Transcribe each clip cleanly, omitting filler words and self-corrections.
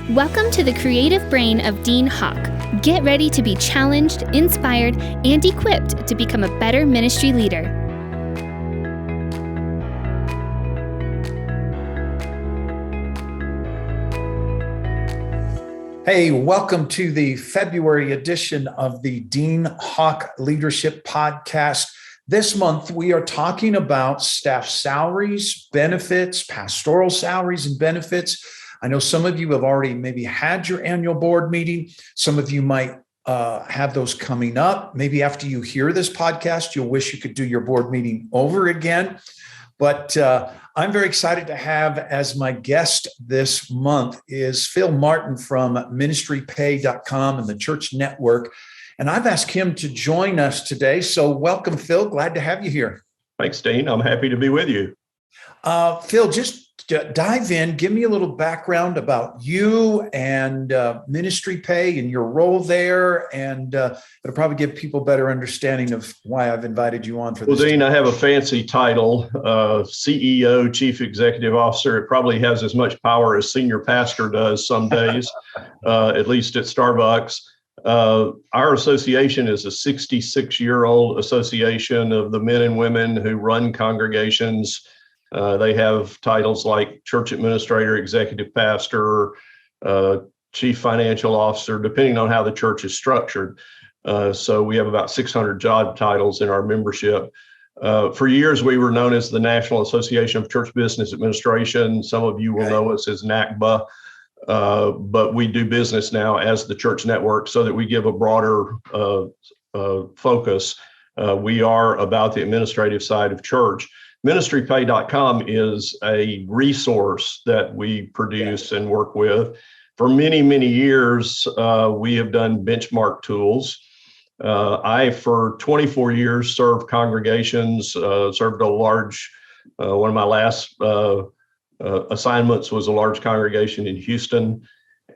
Welcome to the creative brain of Dean Hawk. Get ready to be challenged, inspired, and equipped to become a better ministry leader. Hey, welcome to the February edition of the Dean Hawk Leadership Podcast. This month, we are talking about staff salaries, benefits, pastoral salaries and benefits. I know some of you have already maybe had your annual board meeting. Some of you might have those coming up. Maybe after you hear this podcast, you'll wish you could do your board meeting over again. But I'm very excited to have as my guest this month is Phil Martin from ministrypay.com and the Church Network. And I've asked him to join us today. So welcome, Phil. Glad to have you here. Thanks, Dean. I'm happy to be with you. Phil, just dive in. Give me a little background about you and Ministry Pay and your role there. And it'll probably give people a better understanding of why I've invited you on for this. Well, Dean, I have a fancy title, CEO, Chief Executive Officer. It probably has as much power as senior pastor does some days, at least at Starbucks. Our association is a 66-year-old association of the men and women who run congregations. They have titles like church administrator, executive pastor, chief financial officer, depending on how the church is structured. So we have about 600 job titles in our membership. For years, we were known as the National Association of Church Business Administration. Some of you will know us as NACBA, but we do business now as the Church Network so that we give a broader focus. We are about the administrative side of church. Ministrypay.com is a resource that we produce and work with. For many, many years, we have done benchmark tools. I, for 24 years, served congregations, served a large, one of my last assignments was a large congregation in Houston,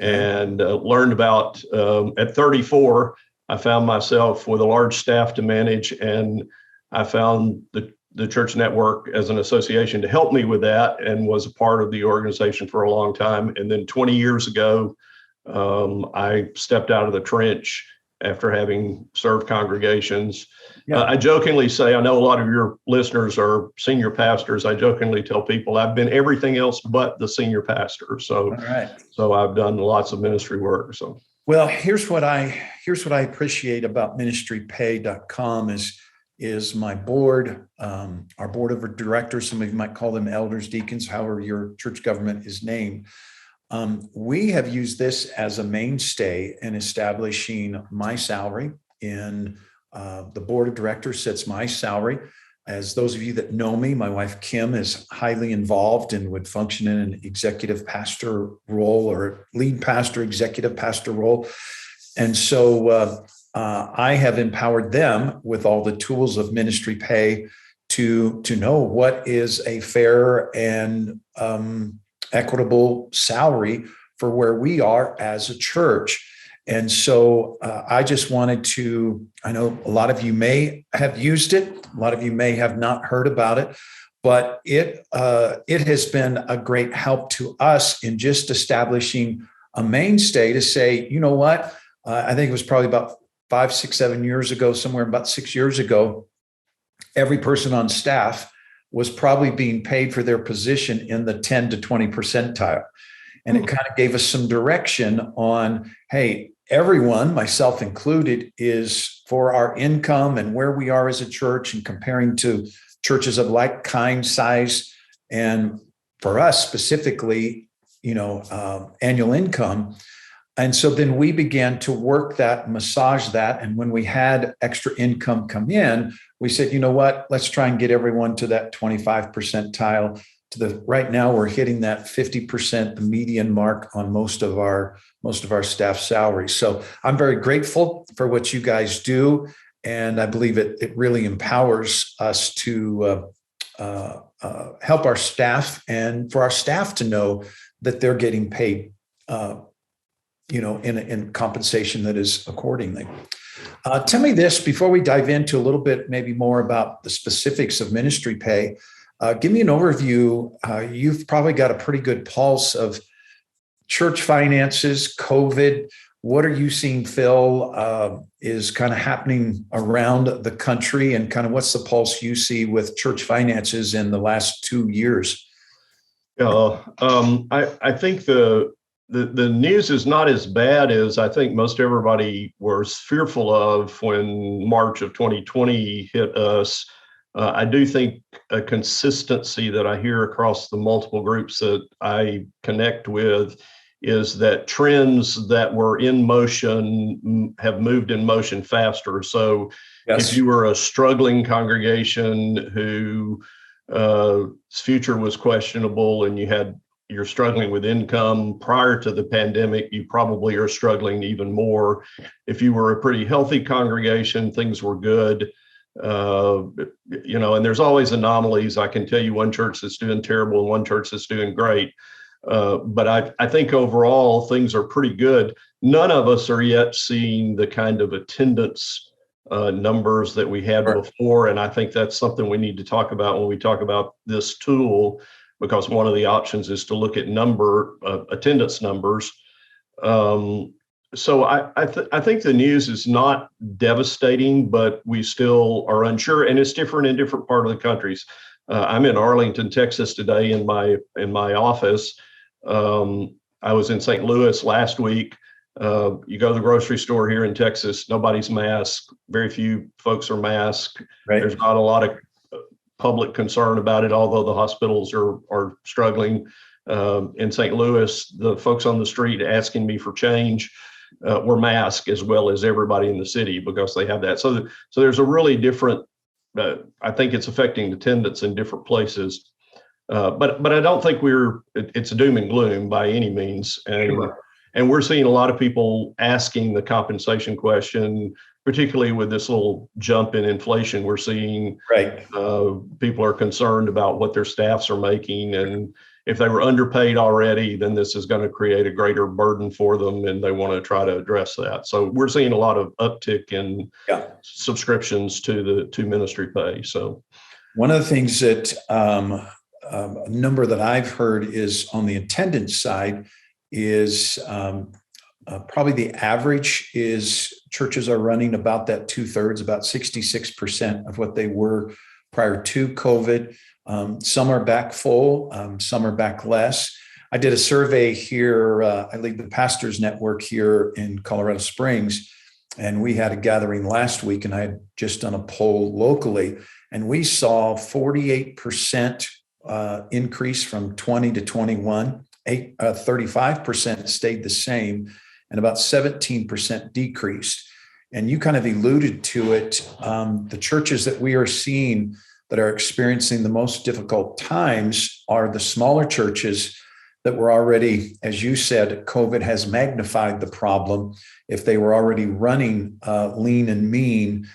and learned about, at 34, I found myself with a large staff to manage, and I found the Church Network as an association to help me with that, and was a part of the organization for a long time. And then 20 years ago, I stepped out of the trench after having served congregations. I jokingly say, I know a lot of your listeners are senior pastors. I jokingly tell people I've been everything else but the senior pastor. So I've done lots of ministry work. So, well, here's what I appreciate about ministrypay.com is my board, our board of directors. Some of you might call them elders, deacons, however your church government is named. We have used this as a mainstay in establishing my salary. In the board of directors sets my salary. As those of you that know me, my wife Kim is highly involved and would function in an executive pastor role or lead pastor, executive pastor role. And so I have empowered them with all the tools of Ministry Pay to know what is a fair and equitable salary for where we are as a church. And so I just wanted to, I know a lot of you may have used it, a lot of you may have not heard about it, but it has been a great help to us in just establishing a mainstay to say, you know what, I think it was probably about 5, 6, 7 years ago, somewhere about 6 years ago, every person on staff was probably being paid for their position in the 10 to 20 percentile. And it kind of gave us some direction on, hey, everyone, myself included, is for our income and where we are as a church and comparing to churches of like kind, size. And for us specifically, annual income. And so then we began to work that, massage that. And when we had extra income come in, we said, you know what, let's try and get everyone to that 25 percentile. Right now we're hitting that 50%, the median mark on most of our staff salaries. So I'm very grateful for what you guys do. And I believe it really empowers us to help our staff and for our staff to know that they're getting paid in compensation that is accordingly. Tell me this before we dive into a little bit, maybe more about the specifics of Ministry Pay. Give me an overview. You've probably got a pretty good pulse of church finances, COVID. What are you seeing, Phil, is kind of happening around the country, and kind of what's the pulse you see with church finances in the last 2 years? I think the news is not as bad as I think most everybody was fearful of when March of 2020 hit us. I do think a consistency that I hear across the multiple groups that I connect with is that trends that were in motion have moved in motion faster. So Yes. if you were a struggling congregation whose future was questionable and you're struggling with income prior to the pandemic, you probably are struggling even more. If you were a pretty healthy congregation, things were good. And there's always anomalies. I can tell you one church that's doing terrible and one church that's doing great. But I think overall things are pretty good. None of us are yet seeing the kind of attendance numbers that we had before. And I think that's something we need to talk about when we talk about this tool, because one of the options is to look at attendance numbers. So I think the news is not devastating, but we still are unsure, and it's different in different parts of the countries. I'm in Arlington, Texas today in my office. I was in St. Louis last week. You go to the grocery store here in Texas, nobody's masked. Very few folks are masked. Right. There's not a lot of public concern about it, although the hospitals are struggling. In St. Louis, the folks on the street asking me for change were masked, as well as everybody in the city, because they have that. So there's a really different, I think it's affecting attendance in different places. But I don't think it's doom and gloom by any means. And we're seeing a lot of people asking the compensation question, particularly with this little jump in inflation we're seeing. Right. People are concerned about what their staffs are making, and if they were underpaid already, then this is going to create a greater burden for them, and they want to try to address that. So we're seeing a lot of uptick in subscriptions to ministry pay. So one of the things that a number that I've heard is on the attendance side is probably the average is churches are running about that 2/3, about 66% of what they were prior to COVID. Some are back full, some are back less. I did a survey here. I lead the Pastors Network here in Colorado Springs, and we had a gathering last week, and I had just done a poll locally, and we saw 48% increase from 20 to 21, 35% stayed the same, and about 17% decreased. And you kind of alluded to it. The churches that we are seeing that are experiencing the most difficult times are the smaller churches that were already, as you said, COVID has magnified the problem. If they were already running lean and mean,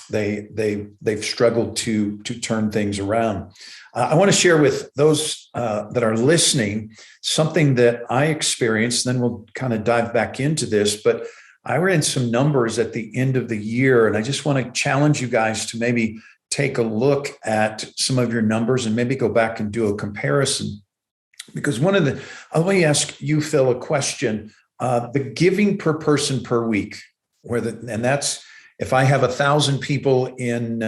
they've struggled to turn things around. I want to share with those that are listening something that I experienced, then we'll kind of dive back into this, but I ran some numbers at the end of the year, and I just want to challenge you guys to maybe take a look at some of your numbers and maybe go back and do a comparison. Because let me ask you, Phil, a question. The giving per person per week, and that's if I have 1,000 people in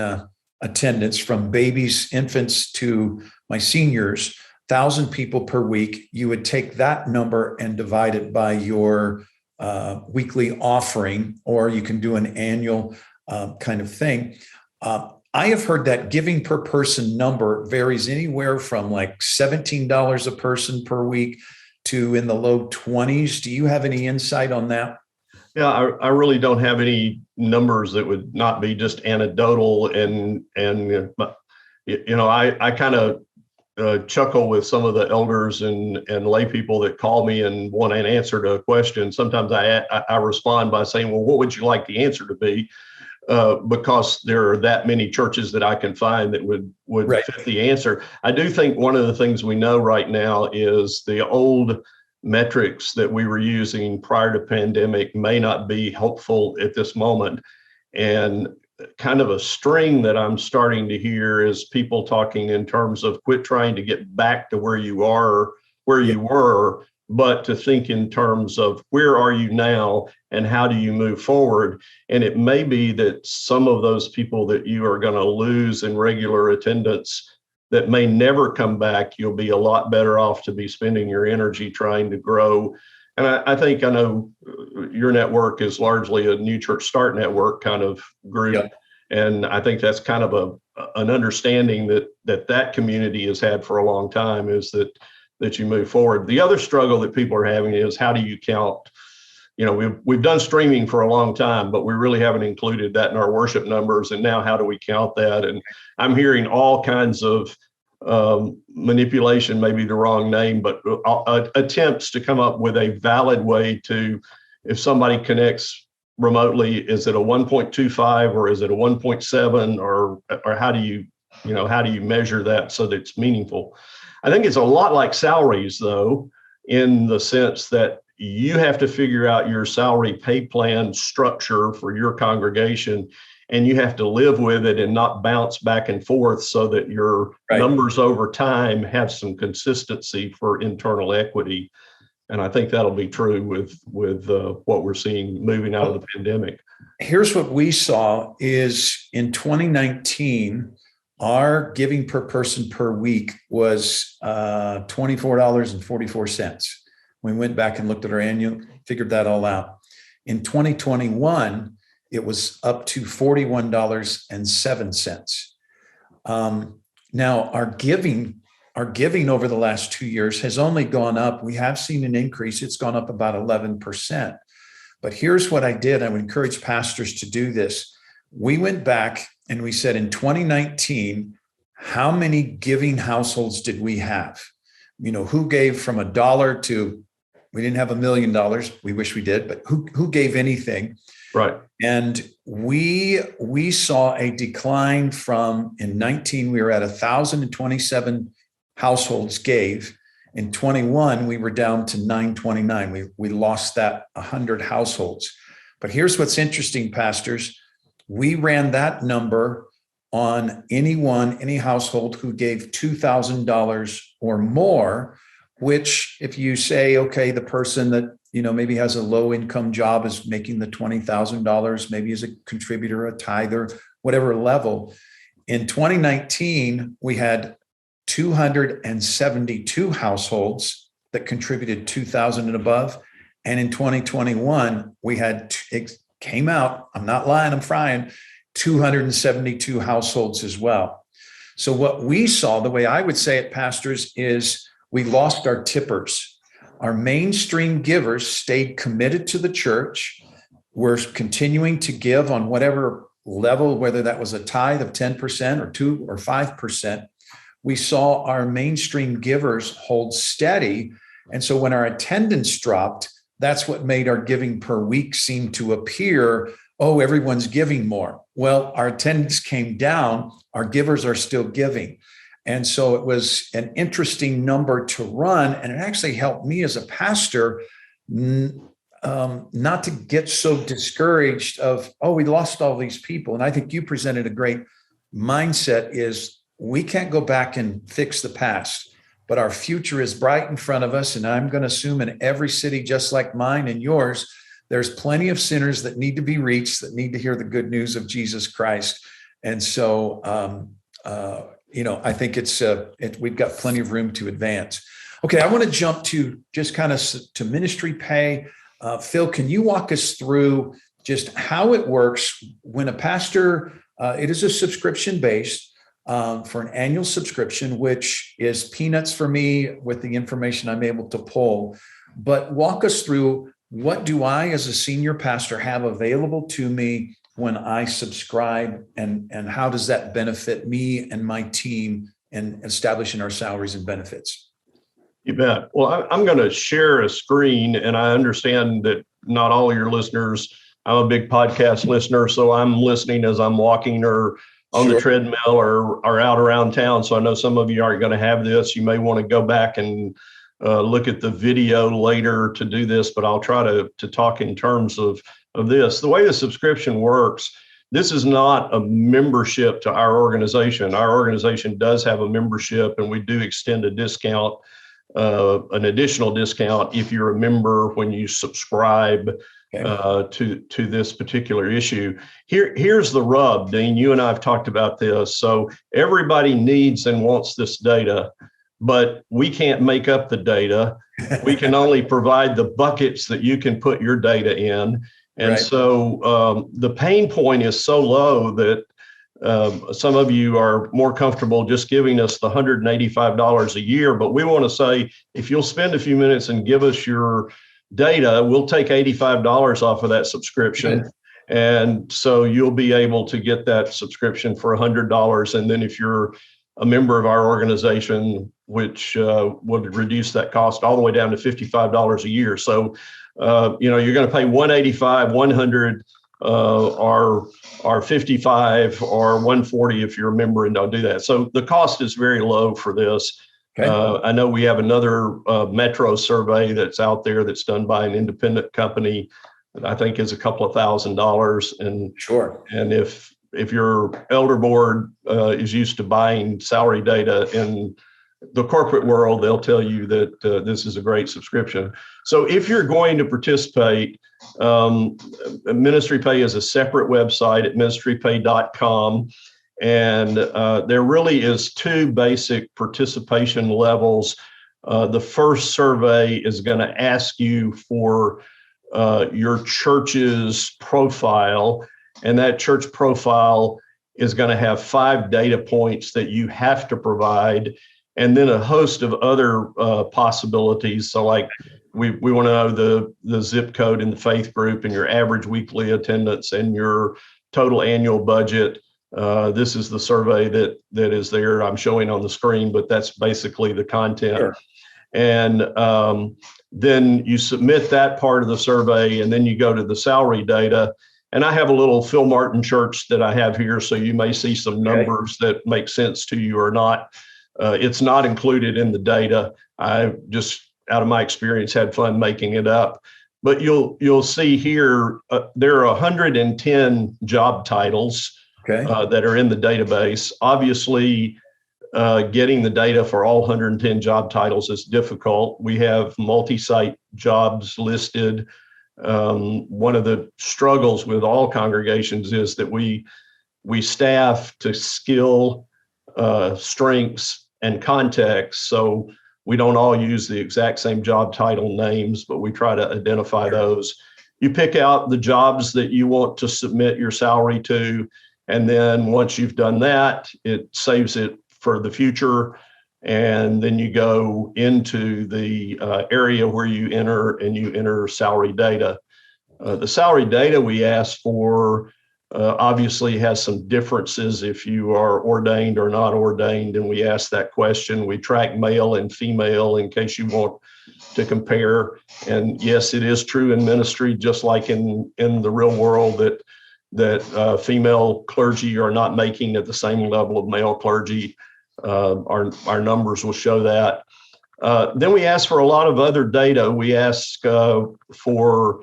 attendance, from babies, infants to my seniors, 1,000 people per week, you would take that number and divide it by your weekly offering, or you can do an annual kind of thing. I have heard that giving per person number varies anywhere from like $17 a person per week to in the low 20s. Do you have any insight on that? Yeah, I really don't have any numbers that would not be just anecdotal, and I kind of chuckle with some of the elders and lay people that call me and want an answer to a question. Sometimes I respond by saying, well, what would you like the answer to be? Because there are that many churches that I can find that would fit the answer. I do think one of the things we know right now is the old metrics that we were using prior to pandemic may not be helpful at this moment. And kind of a string that I'm starting to hear is people talking in terms of quit trying to get back to where you were, but to think in terms of where are you now and how do you move forward? And it may be that some of those people that you are going to lose in regular attendance that may never come back, you'll be a lot better off to be spending your energy trying to grow. And I know your network is largely a New Church Start network kind of group. Yep. And I think that's kind of an understanding that community has had for a long time, is that you move forward. The other struggle that people are having is, how do you count? We've done streaming for a long time, but we really haven't included that in our worship numbers. And now how do we count that? And I'm hearing all kinds of manipulation, maybe the wrong name, but attempts to come up with a valid way to, if somebody connects remotely, is it a 1.25 or is it a 1.7 or how do you measure that so that it's meaningful? I think it's a lot like salaries, though, in the sense that you have to figure out your salary pay plan structure for your congregation, and you have to live with it and not bounce back and forth, so that your numbers over time have some consistency for internal equity. And I think that'll be true with what we're seeing moving out of the pandemic. Here's what we saw is in 2019, our giving per person per week was $24.44. We went back and looked at our annual, figured that all out. In 2021, it was up to $41.07. Now, our giving over the last 2 years has only gone up. We have seen an increase. It's gone up about 11%. But here's what I did. I would encourage pastors to do this. We went back and we said, in 2019, how many giving households did we have? Who gave from $1 to, we didn't have $1 million. We wish we did, but who gave anything? Right. And we saw a decline from, in 19, we were at 1,027 households gave. In 21, we were down to 929. We lost that 100 households. But here's what's interesting, pastors. We ran that number on any household who gave $2,000 or more, which, if you say, okay, the person that, maybe has a low income job is making the $20,000, maybe as a contributor, a tither, whatever level. In 2019, we had 272 households that contributed 2,000 and above. And in 2021, we had, it came out, I'm not lying, I'm frying, 272 households as well. So what we saw, the way I would say it, pastors, is we lost our tippers. Our mainstream givers stayed committed to the church. We're continuing to give on whatever level, whether that was a tithe of 10% or 2 or 5%. We saw our mainstream givers hold steady. And so when our attendance dropped, that's what made our giving per week seem to appear, oh, everyone's giving more. Well, our attendance came down. Our givers are still giving. And so it was an interesting number to run. And it actually helped me as a pastor not to get so discouraged of, oh, we lost all these people. And I think you presented a great mindset is we can't go back and fix the past, but our future is bright in front of us. And I'm going to assume in every city, just like mine and yours, there's plenty of sinners that need to be reached, that need to hear the good news of Jesus Christ. And so, I think we've got plenty of room to advance. Okay, I want to jump to just kind of to ministry pay. Phil, can you walk us through just how it works when a pastor, it is a subscription based for an annual subscription, which is peanuts for me with the information I'm able to pull. But walk us through, what do I as a senior pastor have available to me when I subscribe, and how does that benefit me and my team in establishing our salaries and benefits? You bet. Well, I'm going to share a screen, and I understand that not all of your listeners, I'm a big podcast listener, so I'm listening as I'm walking or on the treadmill or out around town. So I know some of you aren't going to have this. You may want to go back and look at the video later to do this, but I'll try to talk in terms of this. The way the subscription works, this is not a membership to our organization. Our organization does have a membership, and we do extend a discount an additional discount if you're a member when you subscribe to this particular issue. Here's the rub, Dean. You and I have talked about this. So everybody needs and wants this data, but we can't make up the data. We can only provide the buckets that you can put your data in. And so the pain point is so low that some of you are more comfortable just giving us the $185 a year, but we want to say, if you'll spend a few minutes and give us your data, we'll take $85 off of that subscription. Good. And so you'll be able to get that subscription for $100. And then if you're a member of our organization, which would reduce that cost all the way down to $55 a year. So, you're going to pay $185, $100, or $55 or $140 if you're a member and don't do that. So the cost is very low for this. I know we have another Metro survey that's out there that's done by an independent company that I think is a couple of $1,000s. And sure. And if your elder board is used to buying salary data in the corporate world, they'll tell you that this is a great subscription. So if you're going to participate, Ministry Pay is a separate website at ministrypay.com. And there really is two basic participation levels. The first survey is going to ask you for your church's profile, and that church profile is going to have 5 data points that you have to provide, and then a host of other possibilities. So like we want to know the zip code in the faith group and your average weekly attendance and your total annual budget. This is the survey that is there. I'm showing on the screen, but that's basically the content. Sure. And then you submit that part of the survey, and then you go to the salary data. And I have a little Phil Martin church that I have here, so you may see some numbers that make sense to you or not. It's not included in the data. I just, out of my experience, had fun making it up. But you'll see here, there are 110 job titles that are in the database. Obviously, getting the data for all 110 job titles is difficult. We have multi-site jobs listed. One of the struggles with all congregations is that we staff to skill, strengths, and context. So we don't all use the exact same job title names, but we try to identify those. You pick out the jobs that you want to submit your salary to. And then once you've done that, it saves it for the future. And then you go into the area where you enter salary data. The salary data we ask for obviously has some differences if you are ordained or not ordained. And we ask that question. We track male and female in case you want to compare. And yes, it is true in ministry, just like in the real world, that female clergy are not making at the same level of male clergy. Our numbers will show that. Then we ask for a lot of other data. We ask for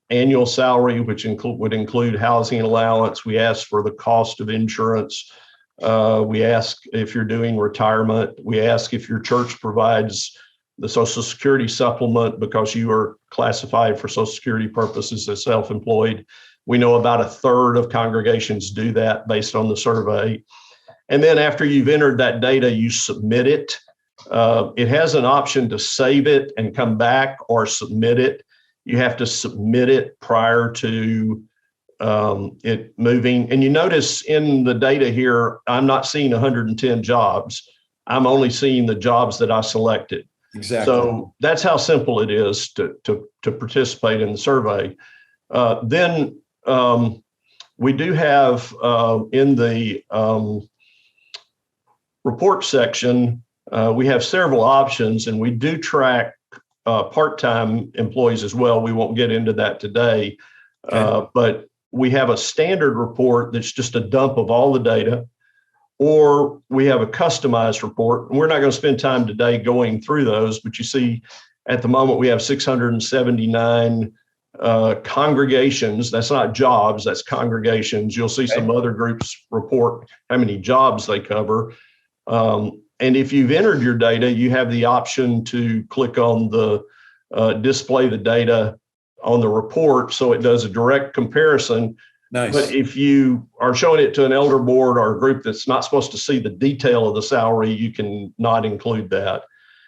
annual salary, which would include housing allowance. We ask for the cost of insurance. We ask if you're doing retirement. We ask if your church provides the Social Security supplement because you are classified for Social Security purposes as self-employed. We know about 1/3 of congregations do that based on the survey. And then after you've entered that data, you submit it. It has an option to save it and come back or submit it. You have to submit it prior to it moving. And you notice in the data here, I'm not seeing 110 jobs. I'm only seeing the jobs that I selected. Exactly. So that's how simple it is to participate in the survey. Then we do have in the report section, we have several options, and we do track part-time employees as well. We won't get into that today, but we have a standard report that's just a dump of all the data, or we have a customized report. We're not going to spend time today going through those, but you see at the moment we have 679 congregations. That's not jobs, that's congregations. You'll see some other groups report how many jobs they cover. And if you've entered your data, you have the option to click on the display the data on the report, so it does a direct comparison. Nice. But if you are showing it to an elder board or a group that's not supposed to see the detail of the salary, you can not include that.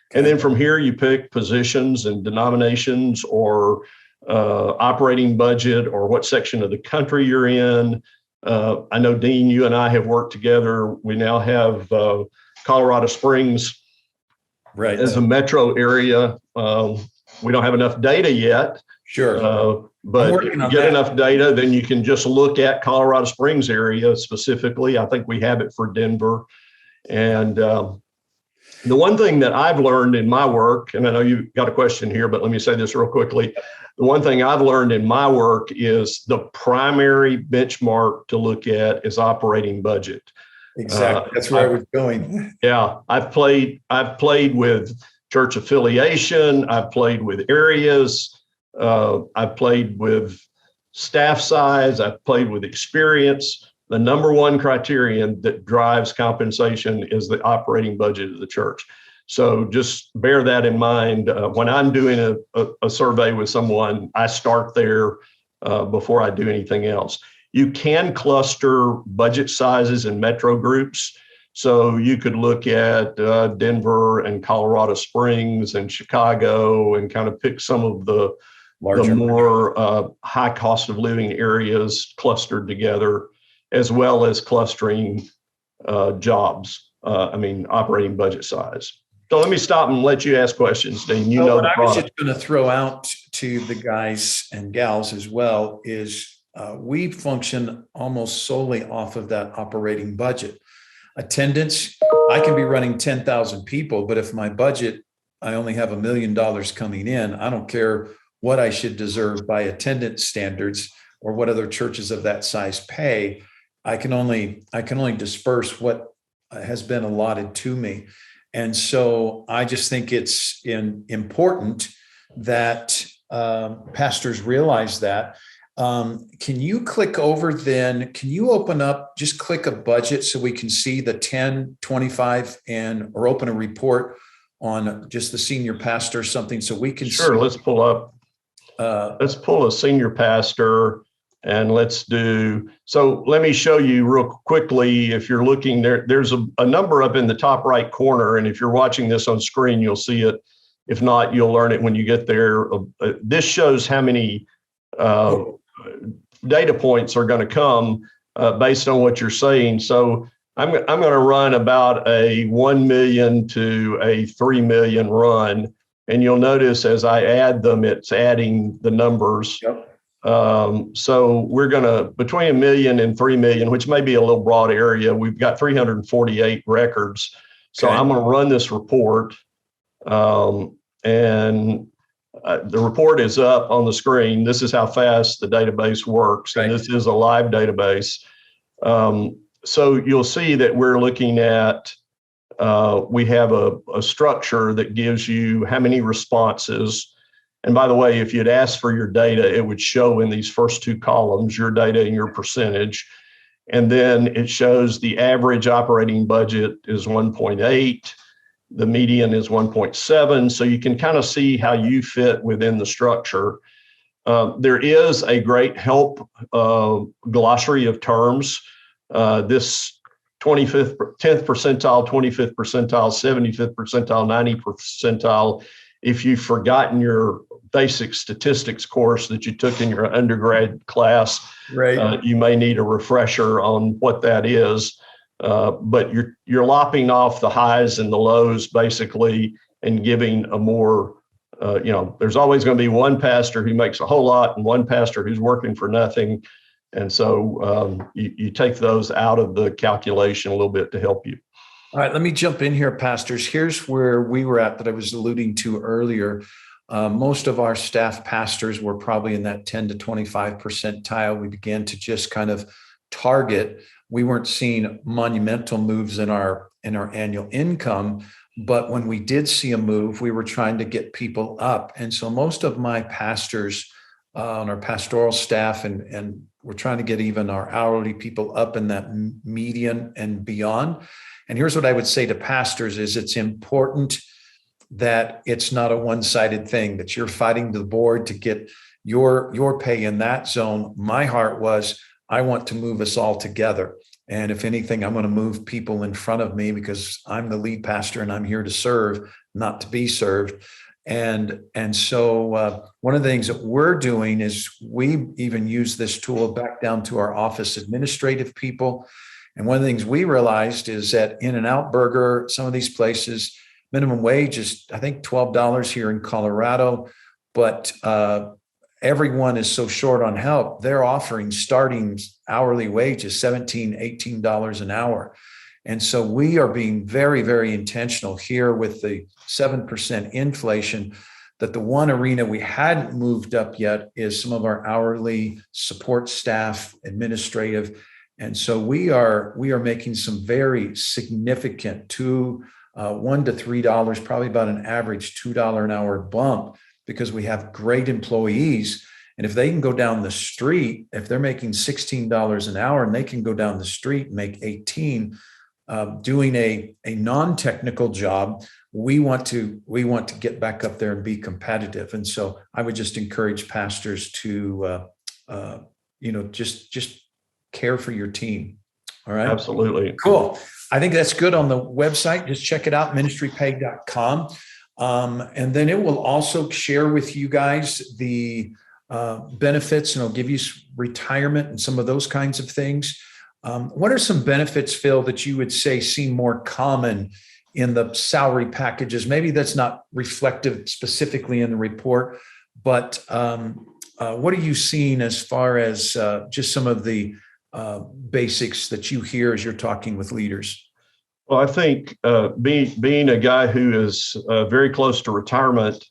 Okay. And then from here, you pick positions and denominations or operating budget or what section of the country you're in. I know, Dean, you and I have worked together. We now have Colorado Springs as a metro area. We don't have enough data yet. Sure. But if you get enough data, then you can just look at Colorado Springs area specifically. I think we have it for Denver. And the one thing that I've learned in my work, and I know you've got a question here, but let me say this real quickly. The one thing I've learned in my work is the primary benchmark to look at is operating budget. Exactly. That's where I was going. Yeah. I've played with church affiliation. I've played with areas. I've played with staff size. I've played with experience. The number one criterion that drives compensation is the operating budget of the church. So just bear that in mind. When I'm doing a survey with someone, I start there before I do anything else. You can cluster budget sizes in metro groups. So you could look at Denver and Colorado Springs and Chicago and kind of pick some of the more high cost of living areas clustered together, as well as clustering jobs, operating budget size. So let me stop and let you ask questions, Dean. What I was just going to throw out to the guys and gals as well is we function almost solely off of that operating budget. Attendance, I can be running 10,000 people, but if my budget, I only have $1 million coming in, I don't care what I should deserve by attendance standards or what other churches of that size pay. I can only disperse what has been allotted to me. And so I just think it's important that pastors realize that. Can you click over then? Can you open up, just click a budget so we can see the 10, 25 or open a report on just the senior pastor or something so we can Sure, let's pull up. Let's pull a senior pastor and so let me show you real quickly. If you're looking there's a number up in the top right corner. And if you're watching this on screen, you'll see it. If not, you'll learn it when you get there. This shows how many data points are going to come based on what you're saying. So I'm going to run about a 1 million to a 3 million run. And you'll notice as I add them, it's adding the numbers. Yep. So we're going to, between 1 million and 3 million, which may be a little broad area, we've got 348 records. So I'm going to run this report. And the report is up on the screen. This is how fast the database works. Right. And this is a live database. So you'll see that we're looking at, we have a structure that gives you how many responses. And by the way, if you'd asked for your data, it would show in these first two columns, your data and your percentage. And then it shows the average operating budget is 1.8. The median is 1.7. So you can kind of see how you fit within the structure. There is a great help glossary of terms. This 10th percentile, 25th percentile, 75th percentile, 90th percentile. If you've forgotten your basic statistics course that you took in your undergrad class, right, you may need a refresher on what that is. But you're lopping off the highs and the lows basically, and giving a more, there's always going to be one pastor who makes a whole lot and one pastor who's working for nothing. And so you take those out of the calculation a little bit to help you. All right, let me jump in here, pastors. Here's where we were at that I was alluding to earlier. Most of our staff pastors were probably in that 10 to 25 percentile. We began to just kind of target. We weren't seeing monumental moves in our annual income, but when we did see a move, we were trying to get people up. And so most of my pastors on our pastoral staff, and we're trying to get even our hourly people up in that median and beyond. And here's what I would say to pastors is it's important that it's not a one-sided thing, that you're fighting the board to get your pay in that zone. My heart was, I want to move us all together. And if anything, I'm going to move people in front of me because I'm the lead pastor and I'm here to serve, not to be served. And so one of the things that we're doing is we even use this tool back down to our office administrative people. And one of the things we realized is that In-N-Out Burger, some of these places, minimum wage is, I think, $12 here in Colorado, but everyone is so short on help. They're offering starting hourly wages, $17, $18 an hour. And so we are being very, very intentional here with the 7% inflation, that the one arena we hadn't moved up yet is some of our hourly support staff, administrative. And so we are making some very significant $1 to $3, probably about an average $2 an hour bump, because we have great employees. And if they can go down the street, if they're making $16 an hour and they can go down the street and make 18, doing a non-technical job, we want to get back up there and be competitive. And so I would just encourage pastors to, just care for your team. All right. Absolutely. Cool. I think that's good on the website. Just check it out, ministrypay.com. And then it will also share with you guys the benefits, and it'll give you retirement and some of those kinds of things. What are some benefits, Phil, that you would say seem more common in the salary packages? Maybe that's not reflective specifically in the report, but what are you seeing as far as just some of the basics that you hear as you're talking with leaders? Well, I think being a guy who is very close to retirement,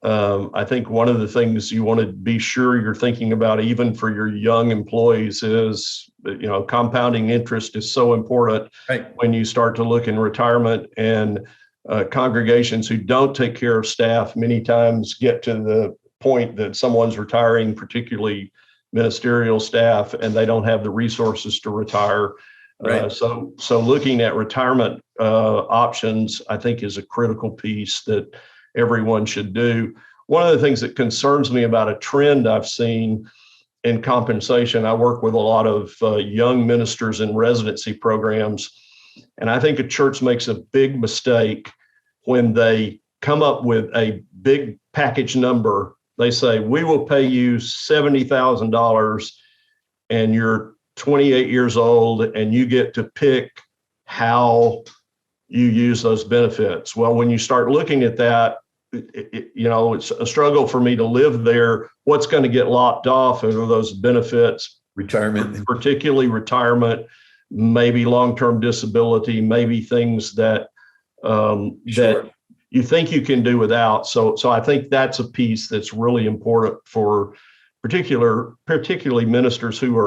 I think one of the things you want to be sure you're thinking about, even for your young employees, is, compounding interest is so important when you start to look in retirement. And congregations who don't take care of staff many times get to the point that someone's retiring, particularly ministerial staff, and they don't have the resources to retire. Right. So looking at retirement options, I think, is a critical piece that everyone should do. One of the things that concerns me about a trend I've seen in compensation, I work with a lot of young ministers in residency programs, and I think a church makes a big mistake when they come up with a big package number. They say, we will pay you $70,000 and you're 28 years old and you get to pick how you use those benefits. Well, when you start looking at that, it's a struggle for me to live there. What's going to get lopped off of those benefits? Retirement, particularly retirement, maybe long-term disability, maybe things that that you think you can do without. So I think that's a piece that's really important for particularly ministers who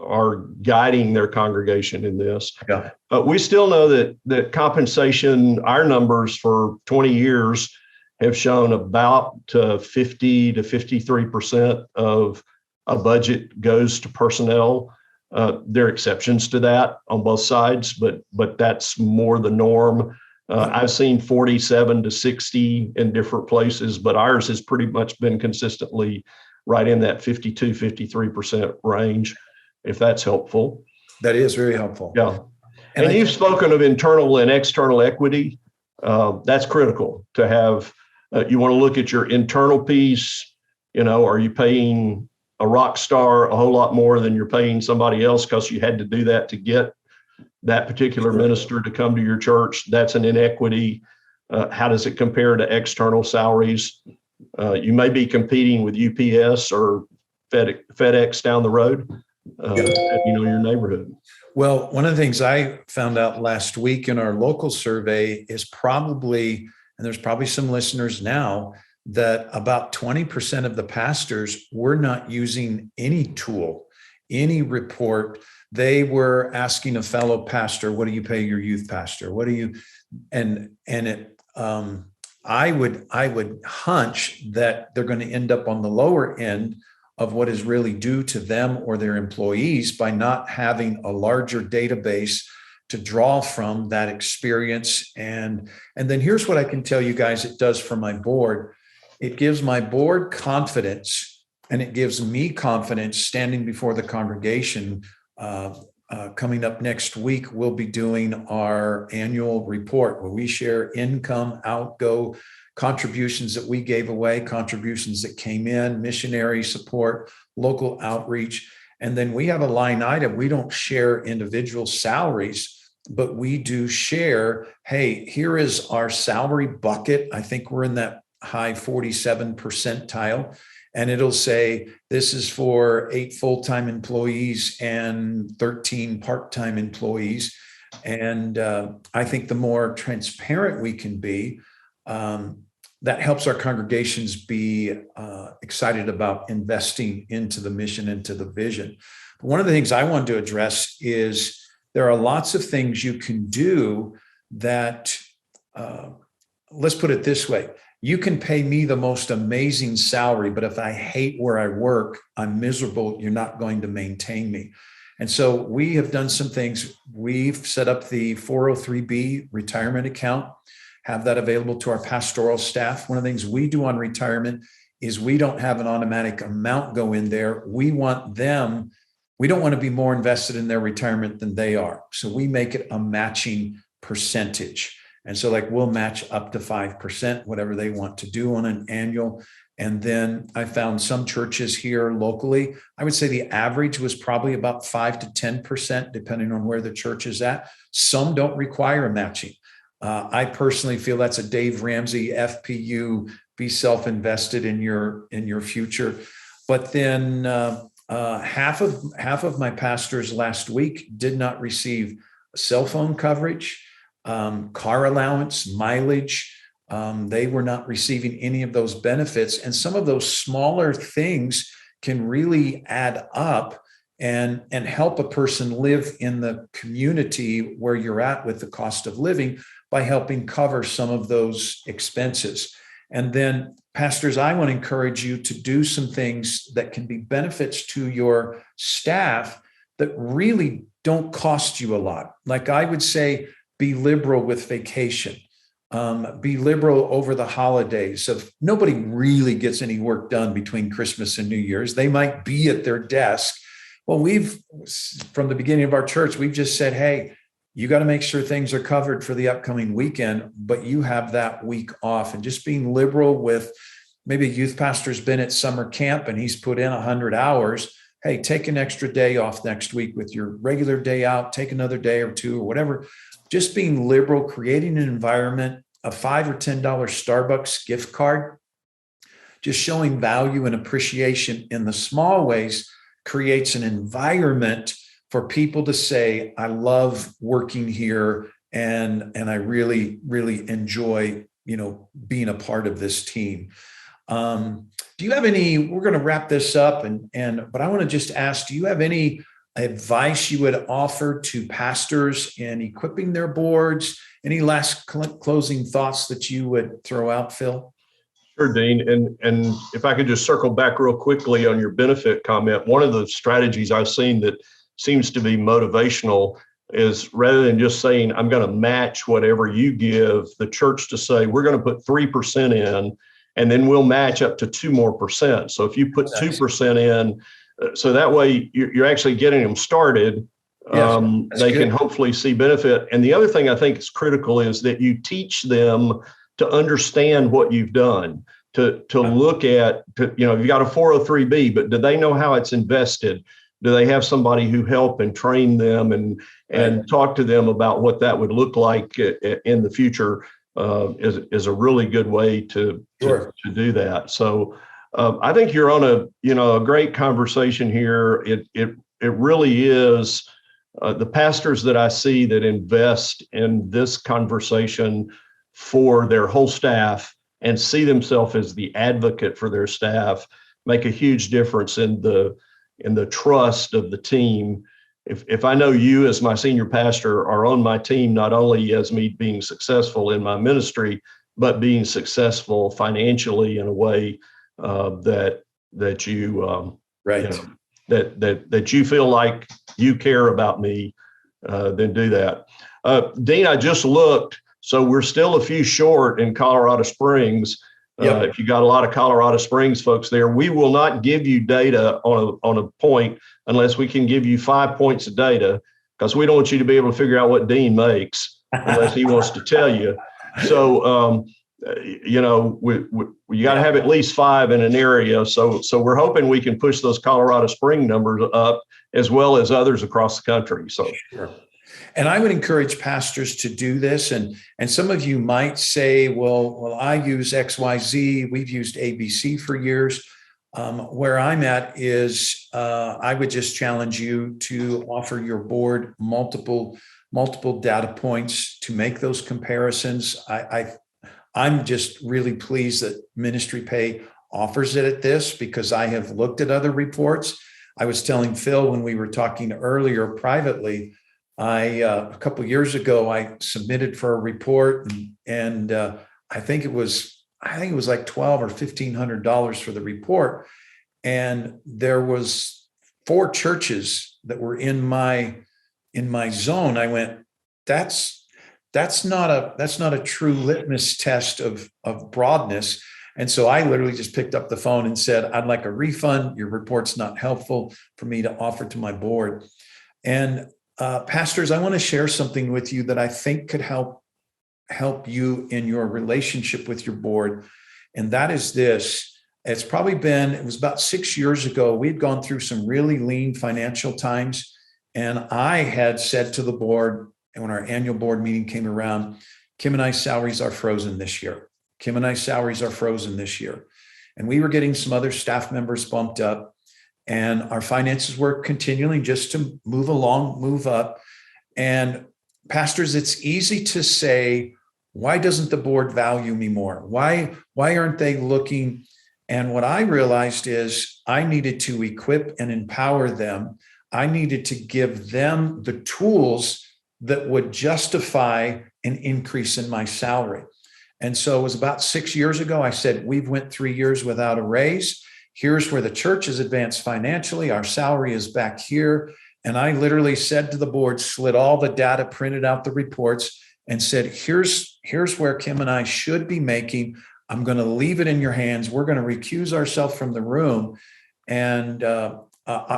are guiding their congregation in this. Yeah. We still know that compensation, our numbers for 20 years have shown about 50 to 53% of a budget goes to personnel. There are exceptions to that on both sides, but that's more the norm. I've seen 47 to 60 in different places, but ours has pretty much been consistently right in that 52, 53% range, if that's helpful. That is very helpful. Yeah. And you've spoken of internal and external equity. That's critical to have. You want to look at your internal piece. Are you paying a rock star a whole lot more than you're paying somebody else because you had to do that to get that particular minister to come to your church? That's an inequity. How does it compare to external salaries? You may be competing with UPS or FedEx down the road, your neighborhood. Well, one of the things I found out last week in our local survey is probably, and there's probably some listeners now, that about 20% of the pastors were not using any tool, any report. They were asking a fellow pastor, what do you pay your youth pastor? What do you, I would hunch that they're going to end up on the lower end of what is really due to them or their employees by not having a larger database to draw from that experience. And then here's what I can tell you guys it does for my board. It gives my board confidence, and it gives me confidence standing before the congregation. Coming up next week, we'll be doing our annual report where we share income, outgo, contributions that we gave away, contributions that came in, missionary support, local outreach. And then we have a line item. We don't share individual salaries, but we do share, hey, here is our salary bucket. I think we're in that high 47 percentile. And it'll say, this is for 8 full-time employees and 13 part-time employees. And I think the more transparent we can be, that helps our congregations be excited about investing into the mission, into the vision. But one of the things I wanted to address is there are lots of things you can do that, let's put it this way. You can pay me the most amazing salary, but if I hate where I work, I'm miserable, you're not going to maintain me. And so we have done some things. We've set up the 403B retirement account, have that available to our pastoral staff. One of the things we do on retirement is we don't have an automatic amount go in there. We don't want to be more invested in their retirement than they are. So we make it a matching percentage. And so we'll match up to 5%, whatever they want to do on an annual. And then I found some churches here locally, I would say the average was probably about 5 to 10%, depending on where the church is at. Some don't require a matching. I personally feel that's a Dave Ramsey FPU, be self-invested in your future. But then half of my pastors last week did not receive cell phone coverage, car allowance, mileage. They were not receiving any of those benefits. And some of those smaller things can really add up and help a person live in the community where you're at with the cost of living by helping cover some of those expenses. And then, pastors, I want to encourage you to do some things that can be benefits to your staff that really don't cost you a lot. Like I would say, be liberal with vacation. Be liberal over the holidays. So nobody really gets any work done between Christmas and New Year's. They might be at their desk. Well, from the beginning of our church, we've just said, hey, you got to make sure things are covered for the upcoming weekend, but you have that week off. And just being liberal with, maybe a youth pastor's been at summer camp and he's put in 100 hours. Hey, take an extra day off next week with your regular day out, take another day or two or whatever. Just being liberal, creating an environment, a $5 or $10 Starbucks gift card, just showing value and appreciation in the small ways creates an environment for people to say, I love working here and I really, really enjoy, being a part of this team. Do you have we're going to wrap this up but I want to just ask, do you have any advice you would offer to pastors in equipping their boards? Any last closing thoughts that you would throw out, Phil? Sure, Dean. And if I could just circle back real quickly on your benefit comment, one of the strategies I've seen that seems to be motivational is rather than just saying, I'm going to match whatever you give, the church to say, we're going to put 3% in, and then we'll match up to 2 more percent. So if you put 2% in, so that way you're actually getting them started. They can hopefully see benefit. And the other thing I think is critical is that you teach them to understand what you've done, to look at, you've got a 403B, but do they know how it's invested? Do they have somebody who help and train them and talk to them about what that would look like in the future? Is a really good way to do that. So I think you're on a great conversation here. It really is the pastors that I see that invest in this conversation for their whole staff and see themselves as the advocate for their staff make a huge difference in the trust of the team. If I know you as my senior pastor are on my team, not only as me being successful in my ministry, but being successful financially in a way that you that you feel like you care about me then do that. Dean, I just looked, so we're still a few short in Colorado Springs. Yep. If you got a lot of Colorado Springs folks there, we will not give you data on a point unless we can give you 5 points of data, because we don't want you to be able to figure out what Dean makes unless he wants to tell you. So, you got to have at least 5 in an area. So we're hoping we can push those Colorado Spring numbers up as well as others across the country. So. Sure. And I would encourage pastors to do this. And some of you might say, well, I use XYZ. We've used ABC for years. Where I'm at is I would just challenge you to offer your board multiple data points to make those comparisons. I'm just really pleased that Ministry Pay offers it at this, because I have looked at other reports. I was telling Phil when we were talking earlier privately, a couple of years ago, I submitted for a report, and I think it was like $1,200 or $1,500 for the report, and there was 4 churches that were in my zone. I went, that's not a true litmus test of broadness. And so I literally just picked up the phone and said, I'd like a refund. Your report's not helpful for me to offer to my board. And pastors, I want to share something with you that I think could help you in your relationship with your board. And that is this. It was about 6 years ago. We'd gone through some really lean financial times. And I had said to the board, and when our annual board meeting came around, Kim and I's salaries are frozen this year. Kim and I's salaries are frozen this year. And we were getting some other staff members bumped up, and our finances were continuing just to move up. And pastors, it's easy to say, why doesn't the board value me more? Why aren't they looking? And what I realized is I needed to equip and empower them. I needed to give them the tools that would justify an increase in my salary. And so it was about 6 years ago, I said, we've went 3 years without a raise. Here's where the church has advanced financially. Our salary is back here. And I literally said to the board, slid all the data, printed out the reports, and said, here's where Kim and I should be making. I'm going to leave it in your hands. We're going to recuse ourselves from the room. And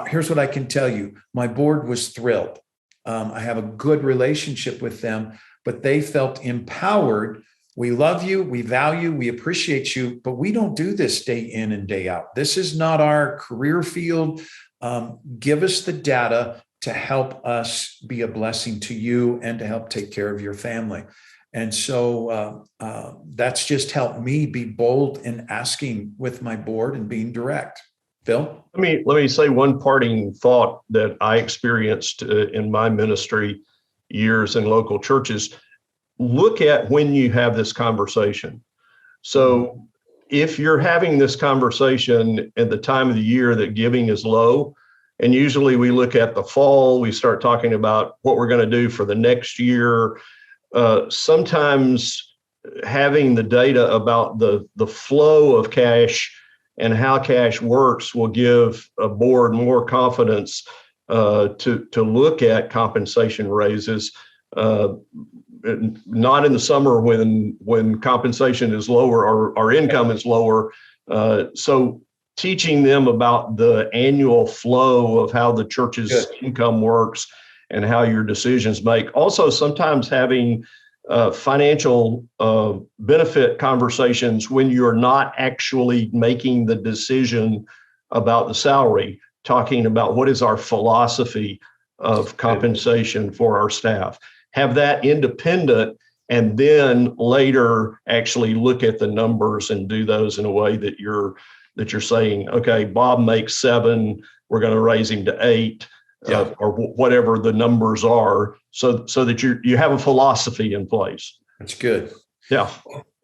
here's what I can tell you. My board was thrilled. I have a good relationship with them, but they felt empowered. We love you, we value, we appreciate you, but we don't do this day in and day out. This is not our career field. Give us the data to help us be a blessing to you and to help take care of your family. And so that's just helped me be bold in asking with my board and being direct. Phil? Let me say one parting thought that I experienced in my ministry years in local churches. Look at when you have this conversation. So if you're having this conversation at the time of the year that giving is low, and usually we look at the fall, we start talking about what we're going to do for the next year. Sometimes having the data about the flow of cash and how cash works will give a board more confidence to look at compensation raises. Not in the summer when compensation is lower or our income is lower. So teaching them about the annual flow of how the church's income works and how your decisions make. Also, sometimes having financial benefit conversations when you're not actually making the decision about the salary, talking about what is our philosophy of compensation for our staff. Have that independent, and then later actually look at the numbers and do those in a way that you're saying, okay, Bob makes 7, we're going to raise him to 8, or whatever the numbers are, so that you have a philosophy in place. That's good. Yeah.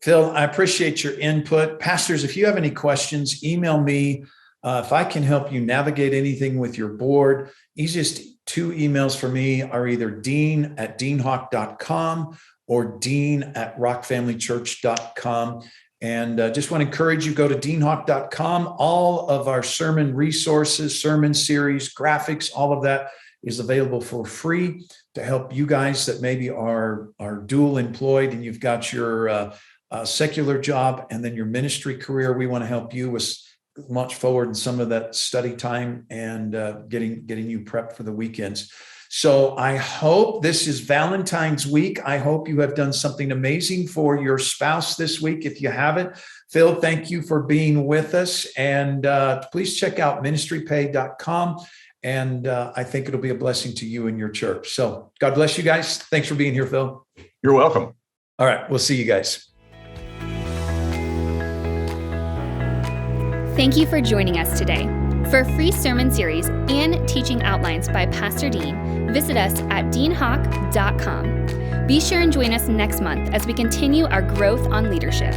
Phil, I appreciate your input. Pastors, if you have any questions, email me. If I can help you navigate anything with your board, easiest 2 emails for me are either dean@deanhawk.com or dean@rockfamilychurch.com. And just want to encourage you, go to deanhawk.com. All of our sermon resources, sermon series, graphics, all of that is available for free to help you guys that maybe are dual employed and you've got your secular job and then your ministry career. We want to help you with launch forward in some of that study time and getting you prepped for the weekends. So I hope this is Valentine's week. I hope you have done something amazing for your spouse this week. If you haven't, Phil, thank you for being with us. And please check out ministrypay.com. And I think it'll be a blessing to you and your church. So God bless you guys. Thanks for being here, Phil. You're welcome. All right. We'll see you guys. Thank you for joining us today. For a free sermon series and teaching outlines by Pastor Dean, visit us at deanhawk.com. Be sure and join us next month as we continue our growth on leadership.